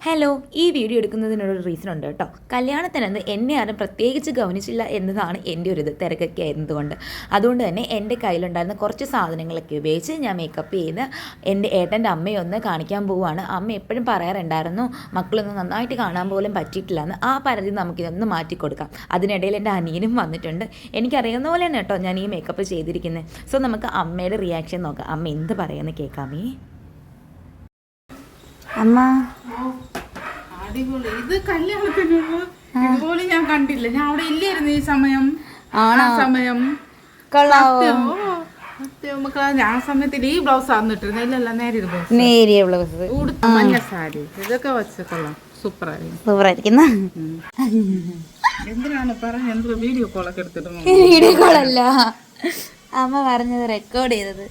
Hello, ഈ video എടുക്കുന്നതിനൊരു reason ഉണ്ട് കേട്ടോ. കല്യാണത്തിനന്ന് എന്നെ ആരും പ്രത്യേകിച്ച് ഗവനിച്ചില്ല എന്നതാണ് എൻ്റെ ഒരു തിരക്കൊക്കെ ആയിരുന്നതുകൊണ്ട്. അതുകൊണ്ട് തന്നെ എൻ്റെ കയ്യിലുണ്ടായിരുന്ന കുറച്ച് സാധനങ്ങളൊക്കെ ഉപയോഗിച്ച് ഞാൻ മേക്കപ്പ് ചെയ്ത് എൻ്റെ ഏട്ടൻ്റെ അമ്മയെ ഒന്ന് കാണിക്കാൻ പോവുകയാണ്. അമ്മ എപ്പോഴും പറയാറുണ്ടായിരുന്നു, മക്കളൊന്നും നന്നായിട്ട് കാണാൻ പോലും പറ്റിയിട്ടില്ല എന്ന്. ആ പരിധി നമുക്കിതൊന്ന് മാറ്റിക്കൊടുക്കാം. അതിനിടയിൽ എൻ്റെ അനിയനും വന്നിട്ടുണ്ട്. എനിക്കറിയാവുന്ന പോലെ തന്നെ കേട്ടോ ഞാൻ ഈ മേക്കപ്പ് ചെയ്തിരിക്കുന്നത്. സോ നമുക്ക് അമ്മയുടെ റിയാക്ഷൻ നോക്കാം. അമ്മ എന്ത് പറയുമെന്ന് കേൾക്കാമേ. അമ്മ, അടിപൊളി. ഇത് കല്യാണത്തിനുള്ള ഇതുപോലെ ഞാൻ കണ്ടില്ല. ഞാൻ അവിടെ ഇല്ലായിരുന്നു ഈ സമയം. ആ സമയം ഞാൻ സമയത്തിൽ ഈ ബ്ലൗസ് ആന്നിട്ടിരുന്നു. ഇല്ലല്ല, നേരിയ ബ്ലൗസ് ഉടുത്ത മഞ്ഞ സാരി ഇതൊക്കെ വെച്ച് കൊള്ളാം. സൂപ്പറായിരിക്കുന്ന. എന്തിനാണ് പറഞ്ഞ എന്ത് വീഡിയോ കോളൊക്കെ എടുത്തിട്ട്? വീഡിയോ കോളല്ല, അമ്മ പറഞ്ഞത് റെക്കോർഡ് ചെയ്തത്.